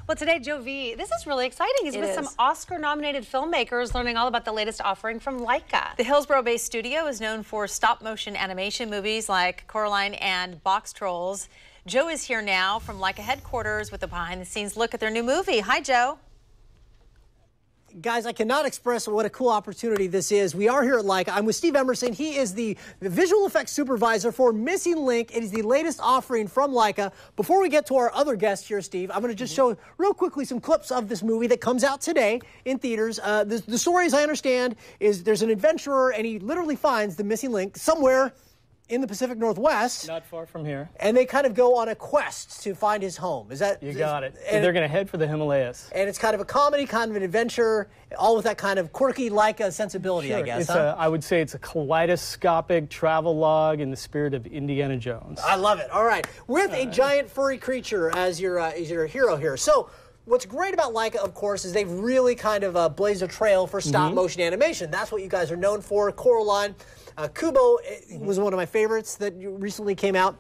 Well, today, Joe V, this is really exciting. He's with some Oscar-nominated filmmakers learning all about the latest offering from LAIKA. The Hillsborough-based studio is known for stop-motion animation movies like Coraline and Box Trolls. Joe is here now from LAIKA headquarters with a behind-the-scenes look at their new movie. Hi, Joe. Guys, I cannot express what a cool opportunity this is. We are here at LAIKA. I'm with Steve Emerson. He is the visual effects supervisor for Missing Link. It is the latest offering from LAIKA. Before we get to our other guest here, Steve, I'm going to just show real quickly some clips of this movie that comes out today in theaters. The story, as I understand, is there's an adventurer, and he literally finds the missing link somewhere in the Pacific Northwest. Not far from here. And they kind of go on a quest to find his home. Is that... You got it. And they're going to head for the Himalayas. And it's kind of a comedy, kind of an adventure, all with that kind of quirky LAIKA sensibility, sure. I guess. I would say it's a kaleidoscopic travelogue in the spirit of Indiana Jones. I love it. All right. With a giant furry creature as your hero here. So what's great about LAIKA, of course, is they've really kind of blazed a trail for stop-motion animation. That's what you guys are known for. Coraline. Kubo was one of my favorites that recently came out.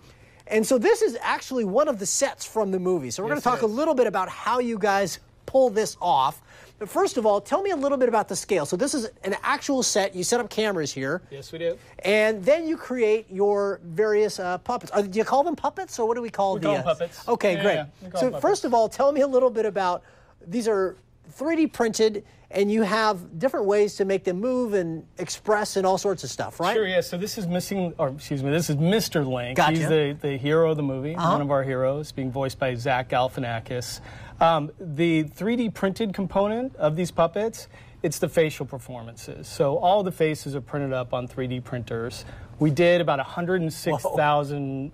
And so this is actually one of the sets from the movie. So we're going to talk a little bit about how you guys pull this off. But first of all, tell me a little bit about the scale. So this is an actual set. You set up cameras here. Yes, we do. And then you create your various puppets. Do you call them puppets, or what do we call We call them puppets. Okay, great. Yeah, so first of all, tell me a little bit about, these are 3D printed, and you have different ways to make them move and express and all sorts of stuff, right? Sure, yeah. So this is this is Mr. Link. Gotcha. He's the hero of the movie, one of our heroes, being voiced by Zach Galifianakis. The 3D printed component of these puppets, it's the facial performances. So all the faces are printed up on 3D printers. We did about 106,000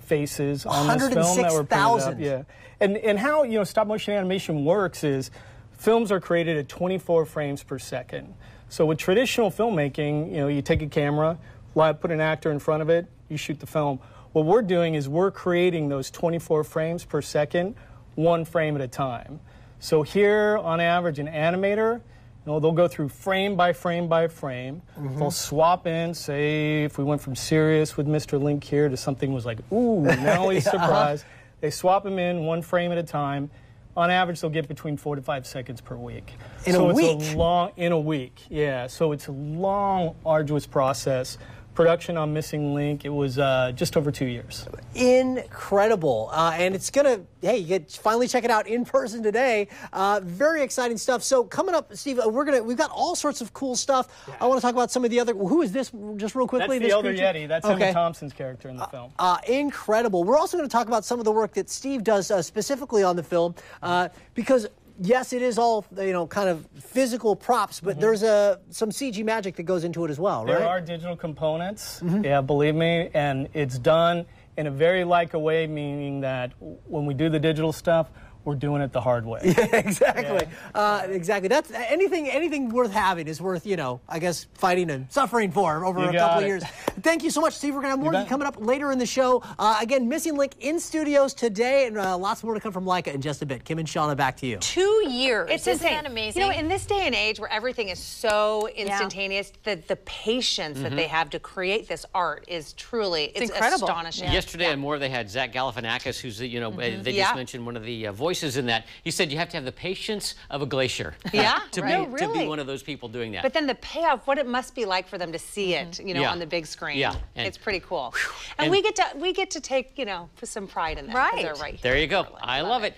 faces on this film that were printed up. Yeah. And how stop motion animation works is films are created at 24 frames per second. So with traditional filmmaking, you take a camera, put an actor in front of it, you shoot the film. What we're doing is we're creating those 24 frames per second, one frame at a time. So here, on average, an animator, they'll go through frame by frame by frame. They'll swap in, say, if we went from serious with Mr. Link here to something was like, ooh, now he's surprised. They swap him in one frame at a time. On average, they'll get between 4 to 5 seconds per week. In a week? In a week, yeah. So it's a long, arduous process. Production on Missing Link, it was just over 2 years. Incredible. And it's going to, hey, you get finally check it out in person today. Very exciting stuff. So coming up, Steve, we've got all sorts of cool stuff. Yeah. I want to talk about some of the other, who is this, just real quickly? That's the Elder Yeti. That's Emma Thompson's character in the film. Incredible. We're also going to talk about some of the work that Steve does specifically on the film, because yes, it is all, kind of physical props, but there's some CG magic that goes into it as well, right? There are digital components, yeah, believe me, and it's done in a very LAIKA way, meaning that when we do the digital stuff, we're doing it the hard way. Yeah, exactly. Yeah. Exactly. That's anything worth having is worth, I guess, fighting and suffering for over a couple of years. Thank you so much, Steve. We're going to have more coming up later in the show. Again, Missing Link in studios today, and lots more to come from LAIKA in just a bit. Kim and Shauna, back to you. 2 years. Isn't that amazing? In this day and age where everything is so instantaneous, the patience that they have to create this art is truly, it's incredible. Astonishing. Yeah. Yesterday on More, they had Zach Galifianakis, who's, they just mentioned one of the voices in that. He said you have to have the patience of a glacier to be one of those people doing that. But then the payoff, what it must be like for them to see it, on the big screen. Yeah. It's pretty cool. And we get to take, some pride in that. Right. Right. There you go. I love it.